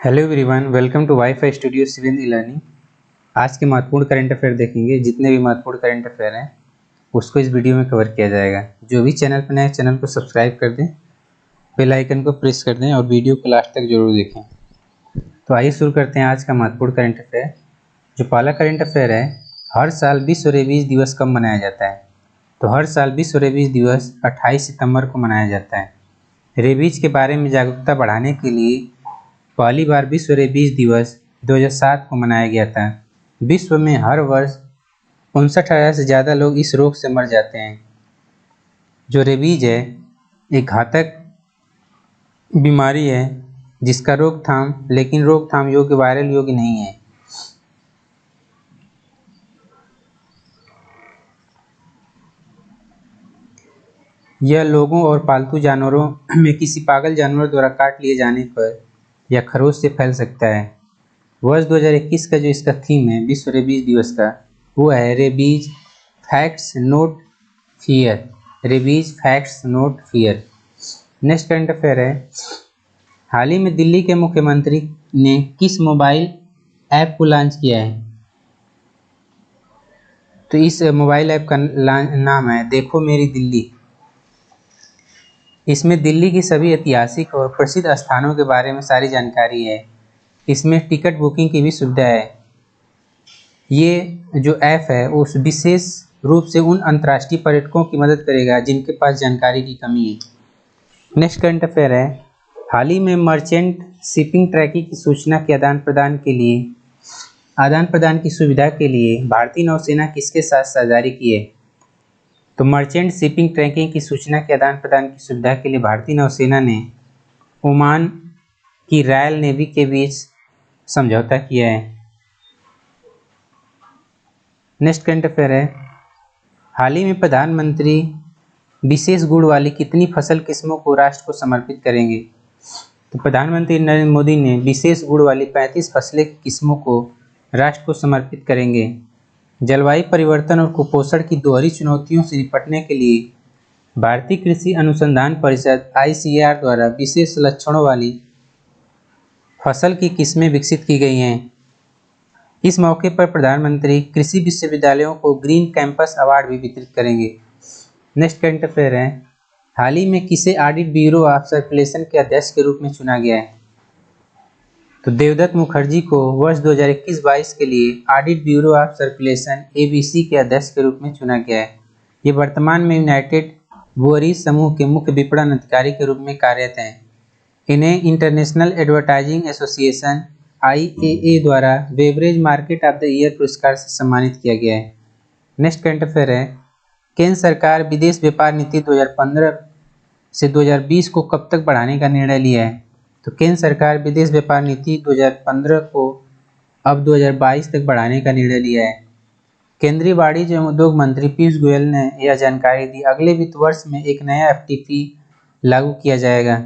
Hello everyone, welcome to WiFi studio civil e learning. आज के महत्वपूर्ण करंट अफेयर देखेंगे। जितने भी महत्वपूर्ण करंट अफेयर हैं उसको इस वीडियो में कवर किया जाएगा। जो भी चैनल पर नए, चैनल को सब्सक्राइब कर दें, बेल आइकन को प्रेस कर दें और वीडियो को लास्ट तक जरूर देखें। तो आइए शुरू करते हैं आज का महत्वपूर्ण करंट अफेयर। जो पहला करंट अफेयर है, हर साल विश्व रेबीज दिवस कब मनाया जाता है? तो हर साल विश्व रेबीज दिवस 28 सितंबर को मनाया जाता है। रेबीज के बारे में जागरूकता बढ़ाने के लिए पहली बार विश्व रेबीज दिवस 2007 को मनाया गया था। विश्व में हर वर्ष 59,000 से ज़्यादा लोग इस रोग से मर जाते हैं। जो रेबीज है एक घातक बीमारी है जिसका रोकथाम योग्य वायरल योग्य नहीं है। यह लोगों और पालतू जानवरों में किसी पागल जानवर द्वारा काट लिए जाने पर या खरोच से फैल सकता है। वर्ष 2021 का जो इसका थीम है विश्व रेबीज दिवस का, वो है rabies facts note fear. Rabies facts note fear. Next current affair है, हाल ही में दिल्ली के मुख्यमंत्री ने किस मोबाइल ऐप को लॉन्च किया है? तो इस मोबाइल ऐप का नाम है देखो मेरी दिल्ली। इसमें दिल्ली की सभी ऐतिहासिक और प्रसिद्ध स्थानों के बारे में सारी जानकारी है। इसमें टिकट बुकिंग की भी सुविधा है। ये जो ऐप है उस विशेष रूप से उन अंतर्राष्ट्रीय पर्यटकों की मदद करेगा जिनके पास जानकारी की कमी है। नेक्स्ट करंट अफेयर है, हाल ही में मर्चेंट शिपिंग ट्रैकिंग की सूचना के आदान प्रदान की सुविधा के लिए भारतीय नौसेना किसके साथ साझेदारी की है? तो मर्चेंट शिपिंग ट्रैकिंग की सूचना के आदान प्रदान की सुविधा के लिए भारतीय नौसेना ने ओमान की रॉयल नेवी के बीच समझौता किया है। नेक्स्ट करंट अफेयर है, हाल ही में प्रधानमंत्री विशेष गुड़ वाली कितनी फसल किस्मों को राष्ट्र को समर्पित करेंगे? तो प्रधानमंत्री नरेंद्र मोदी ने विशेष गुड़ वाली 35 फसलें किस्मों को राष्ट्र को समर्पित करेंगे। जलवायु परिवर्तन और कुपोषण की दोहरी चुनौतियों से निपटने के लिए भारतीय कृषि अनुसंधान परिषद ICAR द्वारा विशेष लक्षणों वाली फसल की किस्में विकसित की गई हैं। इस मौके पर प्रधानमंत्री कृषि विश्वविद्यालयों को ग्रीन कैंपस अवार्ड भी वितरित करेंगे। नेक्स्ट करंट अफेयर है, हाल ही में किसे ऑडिट ब्यूरो ऑफ सर्कुलेशन के अध्यक्ष के रूप में चुना गया है? तो देवदत्त मुखर्जी को वर्ष 2021-22 के लिए audit bureau of circulation ABC के अध्यक्ष के रूप में चुना गया है। ये वर्तमान में यूनाइटेड ब्रूअरीज समूह के मुख्य विपणन अधिकारी के रूप में कार्यरत हैं। इन्हें इंटरनेशनल एडवर्टाइजिंग एसोसिएशन IAA द्वारा beverage market of the year पुरस्कार से सम्मानित किया गया है। नेक्स्ट करंट अफेयर है, केंद्र सरकार विदेश व्यापार नीति 2015 से 2020 को कब तक बढ़ाने का निर्णय लिया है? तो केंद्र सरकार विदेश व्यापार नीति 2015 को अब 2022 तक बढ़ाने का निर्णय लिया है। केंद्रीय वाणिज्य एवं उद्योग मंत्री पीयूष गोयल ने यह जानकारी दी। अगले वित्त वर्ष में एक नया FTP लागू किया जाएगा।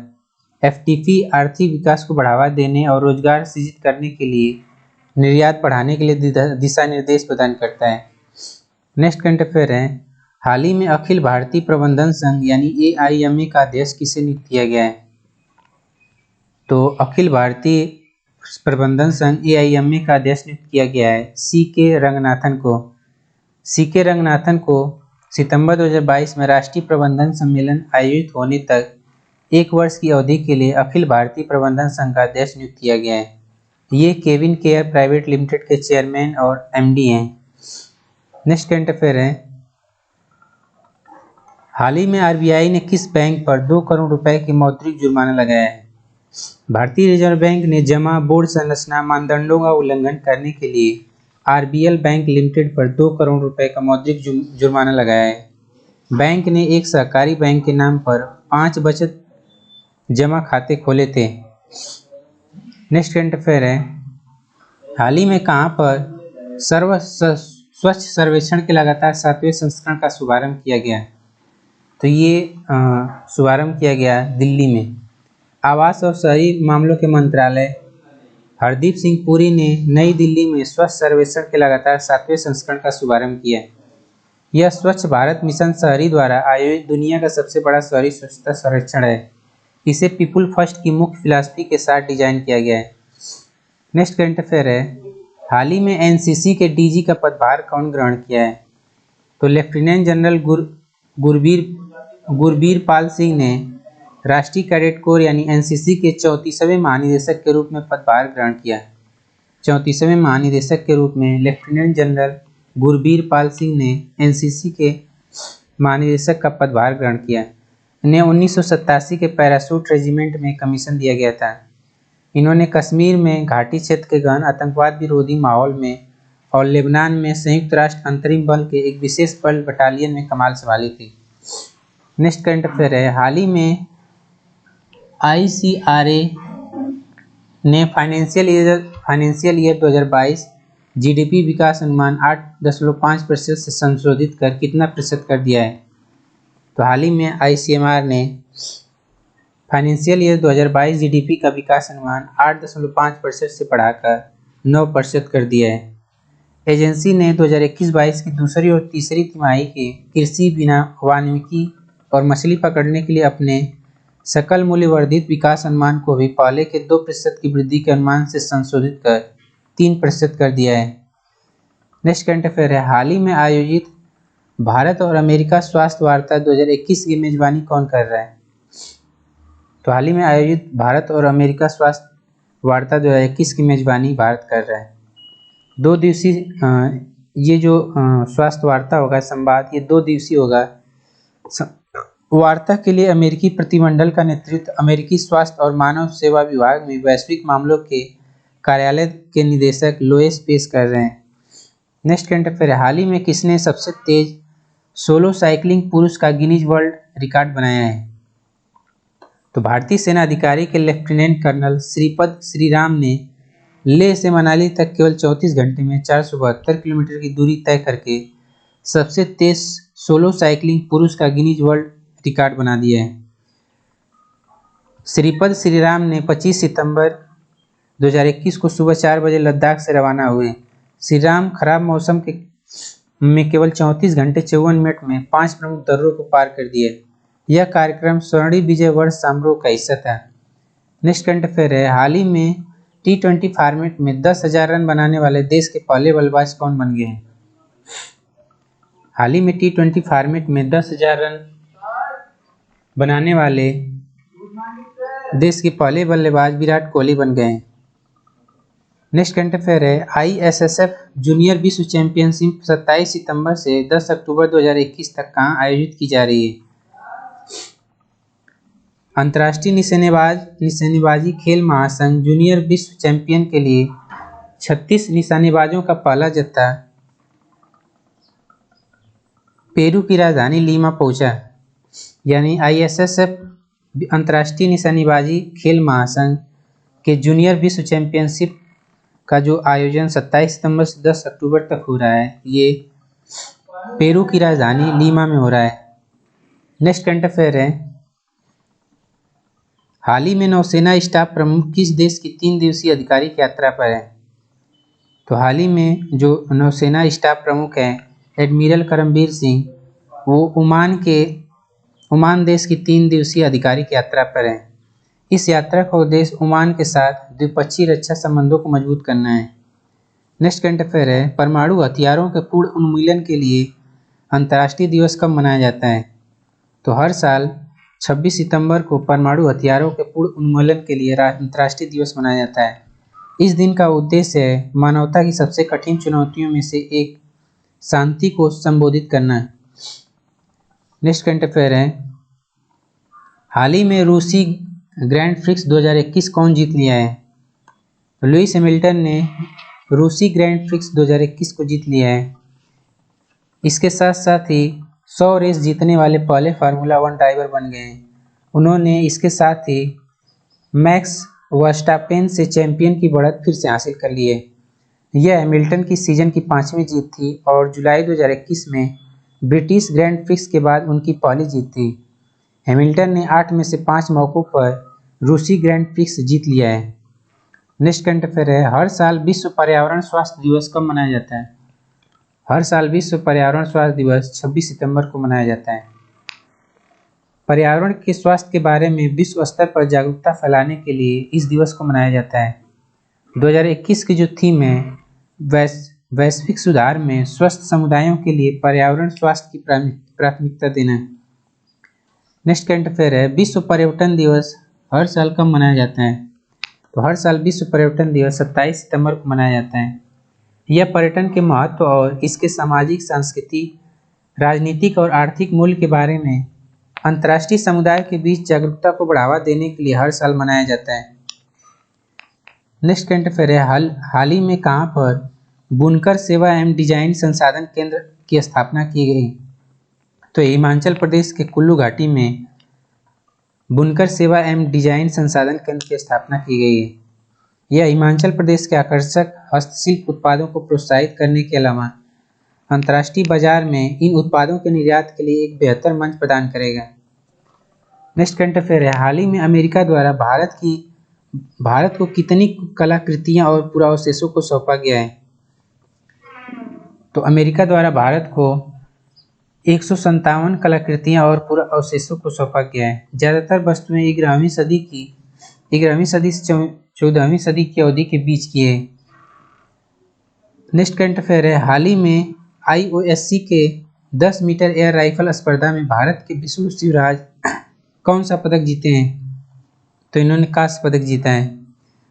FTP आर्थिक विकास को बढ़ावा देने और रोजगार सृजित करने के लिए निर्यात बढ़ाने के लिए दिशा निर्देश प्रदान करता है। नेक्स्ट करंट अफेयर है, हाल ही में अखिल भारतीय प्रबंधन संघ यानी AIMA का अध्यक्ष किसे नियुक्त किया गया है? तो अखिल भारतीय प्रबंधन संघ AIMA का अध्यक्ष नियुक्त किया गया है CK रंगनाथन को। CK रंगनाथन को सितंबर 2022 में राष्ट्रीय प्रबंधन सम्मेलन आयोजित होने तक 1 वर्ष की अवधि के लिए अखिल भारतीय प्रबंधन संघ का अध्यक्ष नियुक्त किया गया है। ये केविन केयर प्राइवेट लिमिटेड के चेयरमैन और MD हैं। नेक्स्ट करंट अफेयर है, हाल ही में RBI ने किस बैंक पर 2 करोड़ रुपए की मौद्रिक जुर्माना लगाया है? भारतीय रिजर्व बैंक ने जमा बोर्ड संरचना मानदंडों का उल्लंघन करने के लिए RBL बैंक लिमिटेड पर 2 करोड़ रुपए का मौद्रिक जुर्माना लगाया है। बैंक ने एक सहकारी बैंक के नाम पर 5 बचत जमा खाते खोले थे। नेक्स्ट करंट अफेयर है, हाल ही में कहां पर स्वच्छ सर्वेक्षण के लगातार 7वें संस्करण का शुभारंभ किया गया? तो ये शुभारंभ किया गया दिल्ली में। आवास और शहरी मामलों के मंत्रालय हरदीप सिंह पुरी ने नई दिल्ली में स्वच्छ सर्वेक्षण के लगातार 7वें संस्करण का शुभारंभ किया। यह स्वच्छ भारत मिशन शहरी द्वारा आयोजित दुनिया का सबसे बड़ा शहरी स्वच्छता सर्वेक्षण है। इसे पीपुल फर्स्ट की मुख्य फिलॉसफी के साथ डिजाइन किया गया है। नेक्स्ट करंट अफेयर है, हाल ही में एनसीसी के डीजी का पदभार कौन ग्रहण किया है? तो लेफ्टिनेंट जनरल गुरबीर पाल सिंह ने राष्ट्रीय कैडेट कोर यानी एनसीसी के 34वें महानिदेशक के रूप में पदभार ग्रहण किया। 34वें महानिदेशक के रूप में लेफ्टिनेंट जनरल गुरबीर पाल सिंह ने एनसीसी के महानिदेशक का पदभार ग्रहण किया। इन्हें 1987 के पैराशूट रेजिमेंट में कमीशन दिया गया था। इन्होंने कश्मीर में घाटी क्षेत्र के गहन आतंकवाद विरोधी माहौल में और लेबनान में संयुक्त राष्ट्र अंतरिम बल के एक विशेष बल बटालियन में कमान संभाली थी। नेक्स्ट करंट अफेयर है, हाल ही में ICRA ने फाइनेंशियल ईयर 2022 जीडीपी विकास अनुमान 8.5% से संशोधित कर कितना प्रतिशत कर दिया है? तो हाल ही में ICMR ने फाइनेंशियल ईयर 2022 जीडीपी का विकास अनुमान 8.5% से बढ़ाकर 9% कर दिया है। एजेंसी ने 2021-22 की दूसरी और तीसरी तिमाही के कृषि, बिना वानिकी और मछली पकड़ने के लिए अपने सकल मूल्य वर्धित विकास अनुमान को भी पहले के 2% की वृद्धि के अनुमान से संशोधित कर 3% कर दिया है। नेक्स्ट करंट अफेयर है, हाल ही में आयोजित भारत और अमेरिका स्वास्थ्य वार्ता 2021 की मेजबानी कौन कर रहा है? तो हाल ही में आयोजित भारत और अमेरिका स्वास्थ्य वार्ता 2021 की मेजबानी भारत कर रहा है। 2 दिवसीय ये जो स्वास्थ्य वार्ता होगा, संवाद, ये 2 दिवसीय होगा। वार्ता के लिए अमेरिकी प्रतिमंडल का नेतृत्व अमेरिकी स्वास्थ्य और मानव सेवा विभाग में वैश्विक मामलों के कार्यालय के निदेशक लोएस पेश कर रहे हैं। नेक्स्ट करंट अफेयर, हाल ही में किसने सबसे तेज सोलो साइकिलिंग पुरुष का गिनीज वर्ल्ड रिकॉर्ड बनाया है? तो भारतीय सेना अधिकारी के लेफ्टिनेंट कर्नल श्रीपद श्रीराम ने लेह से मनाली तक केवल 34 घंटे में 472 किलोमीटर की दूरी तय करके सबसे तेज सोलो साइकिलिंग पुरुष का गिनीज वर्ल्ड रिकॉर्ड बना दिया है। श्रीपद श्रीराम ने 25 सितंबर 2021 को सुबह 4 बजे लद्दाख से रवाना हुए। श्रीराम खराब मौसम में केवल 34 घंटे 54 मिनट में 5 प्रमुख दर्रों को पार कर दिए। यह कार्यक्रम स्वर्णिम विजय वर्ष समारोह का हिस्सा था। नेक्स्ट करंट अफेयर है, हाल ही में T20 फॉर्मेट में 10,000 रन बनाने वाले देश के पहले बल्लेबाज कौन बन गए हैं? हाल ही में T20 फॉर्मेट में 10,000 रन बनाने वाले देश के पहले बल्लेबाज विराट कोहली बन गए हैं। नेक्स्ट करंट अफेयर है, ISSF जूनियर विश्व चैंपियनशिप 27 सितंबर से 10 अक्टूबर 2021 तक कहाँ आयोजित की जा रही है? अंतर्राष्ट्रीय निशानेबाजी खेल महासंघ जूनियर विश्व चैंपियन के लिए 36 निशानेबाजों का पहला जत्था पेरू की राजधानी लीमा पहुंचा। यानी ISSF अंतर्राष्ट्रीय निशानेबाजी खेल महासंघ के जूनियर विश्व चैंपियनशिप का जो आयोजन 27 सितंबर से 10 अक्टूबर तक हो रहा है, ये पेरू की राजधानी लीमा में हो रहा है। नेक्स्ट करंट अफेयर है, हाल ही में नौसेना स्टाफ प्रमुख किस देश की 3 दिवसीय आधिकारिक यात्रा पर है? तो हाल ही में जो नौसेना स्टाफ प्रमुख हैं एडमिरल करमबीर सिंह, वो ओमान देश की 3 दिवसीय आधिकारिक यात्रा पर हैं। इस यात्रा का उद्देश्य ओमान के साथ द्विपक्षीय रक्षा संबंधों को मजबूत करना है। नेक्स्ट करंट अफेयर है, परमाणु हथियारों के पूर्ण उन्मूलन के लिए अंतर्राष्ट्रीय दिवस कब मनाया जाता है? तो हर साल 26 सितंबर को परमाणु हथियारों के पूर्ण उन्मूलन के लिए अंतर्राष्ट्रीय दिवस मनाया जाता है। इस दिन का उद्देश्य है मानवता की सबसे कठिन चुनौतियों में से एक शांति को संबोधित करना। नेक्स्ट करंट अफेयर है, हाल ही में रूसी ग्रैंड प्रिक्स 2021 कौन जीत लिया है? लुइस हैमिल्टन ने रूसी ग्रैंड प्रिक्स 2021 को जीत लिया है। इसके साथ साथ ही 100 रेस जीतने वाले पहले फार्मूला 1 ड्राइवर बन गए हैं। उन्होंने इसके साथ ही मैक्स वर्स्टापेन से चैंपियन की बढ़त फिर से हासिल कर ली है। यह हैमिल्टन की सीजन की 5वीं जीत थी और जुलाई 2021 में ब्रिटिश ग्रैंड प्रिक्स के बाद उनकी पहली जीत थी। हैमिल्टन ने 8 में से 5 मौकों पर रूसी ग्रैंड प्रिक्स जीत लिया है। नेक्स्ट करंट अफेयर है, हर साल विश्व पर्यावरण स्वास्थ्य दिवस कब मनाया जाता है? हर साल विश्व पर्यावरण स्वास्थ्य दिवस 26 सितंबर को मनाया जाता है। पर्यावरण के स्वास्थ्य के बारे में विश्व स्तर पर जागरूकता फैलाने के लिए इस दिवस को मनाया जाता है। 2021 की जो थीम है वैश्विक सुधार में स्वस्थ समुदायों के लिए पर्यावरण स्वास्थ्य की प्राथमिकता देना है। नेक्स्ट करंट अफेयर है, विश्व पर्यटन दिवस हर साल कब मनाया जाता है? तो हर साल विश्व पर्यटन दिवस 27 सितंबर को मनाया जाता है। यह पर्यटन के महत्व और इसके सामाजिक, सांस्कृतिक, राजनीतिक और आर्थिक मूल्य के बारे में अंतर्राष्ट्रीय समुदाय के बीच जागरूकता को बढ़ावा देने के लिए हर साल मनाया जाता है। नेक्स्ट करंट अफेयर है, हाल ही में कहाँ पर बुनकर सेवा एवं डिजाइन संसाधन केंद्र की स्थापना की गई? तो हिमाचल प्रदेश के कुल्लू घाटी में बुनकर सेवा एवं डिजाइन संसाधन केंद्र की स्थापना की गई है। यह हिमाचल प्रदेश के आकर्षक हस्तशिल्प उत्पादों को प्रोत्साहित करने के अलावा अंतर्राष्ट्रीय बाजार में इन उत्पादों के निर्यात के लिए एक बेहतर मंच प्रदान करेगा। नेक्स्ट करंट अफेयर है, हाल ही में अमेरिका द्वारा भारत को कितनी कलाकृतियां और पुरावशेषों को सौंपा गया है? तो अमेरिका द्वारा भारत को 157 कलाकृतियां और पुरावशेषों को सौंपा गया है। ज़्यादातर वस्तुएं 11वीं सदी से 14वीं सदी की अवधि के बीच की है। नेक्स्ट करंट अफेयर है, हाल ही में IOSC के 10 मीटर एयर राइफल स्पर्धा में भारत के विष्णु शिवराज कौन सा पदक जीते हैं? तो इन्होंने कांस्य पदक जीता है।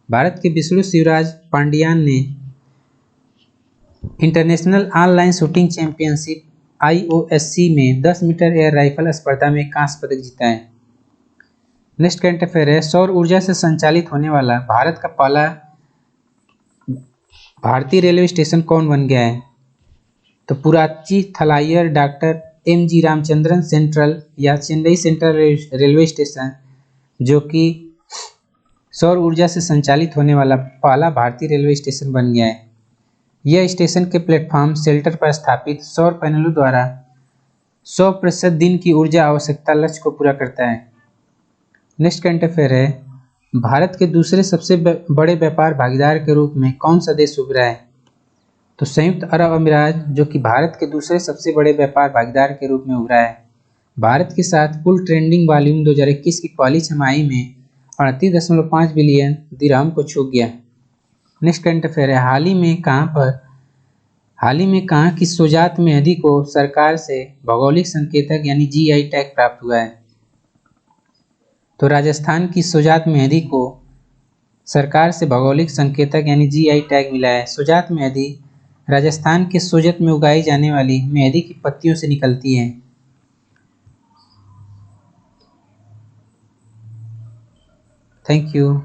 भारत के विष्णु शिवराज पांडियान ने international online shooting championship IOSC में 10 मीटर एयर राइफल स्पर्धा में कांस्य पदक जीता है। नेक्स्ट करंट अफेयर है, सौर ऊर्जा से संचालित होने वाला भारत का पहला भारतीय रेलवे स्टेशन कौन बन गया है? तो पुराची थलाइयर डॉक्टर MG रामचंद्रन सेंट्रल या चेन्नई सेंट्रल रेलवे स्टेशन, जो कि सौर ऊर्जा से संचालित होने वाला पहला भारतीय रेलवे स्टेशन बन गया है। यह स्टेशन के प्लेटफॉर्म शेल्टर पर स्थापित सौर पैनलों द्वारा 100% दिन की ऊर्जा आवश्यकता लक्ष्य को पूरा करता है। नेक्स्ट करंट अफेयर है, भारत के दूसरे सबसे बड़े व्यापार भागीदार के रूप में कौन सा देश उभरा है? तो संयुक्त अरब अमीरात, जो कि भारत के दूसरे सबसे बड़े व्यापार भागीदार के रूप में उभरा है। भारत के साथ कुल ट्रेडिंग वॉल्यूम 2021 की पहली छमाही में 38.5 बिलियन दिरहम को छू गया। नेक्स्ट करंट अफेयर है, हाल ही में कहाँ की सोजात मेहंदी को सरकार से भौगोलिक संकेतक यानी GI टैग प्राप्त हुआ है? तो राजस्थान की सोजात मेहंदी को सरकार से भौगोलिक संकेतक यानी GI टैग मिला है। सोजात मेहंदी राजस्थान के सोजत में उगाई जाने वाली मेहंदी की पत्तियों से निकलती है। Thank you.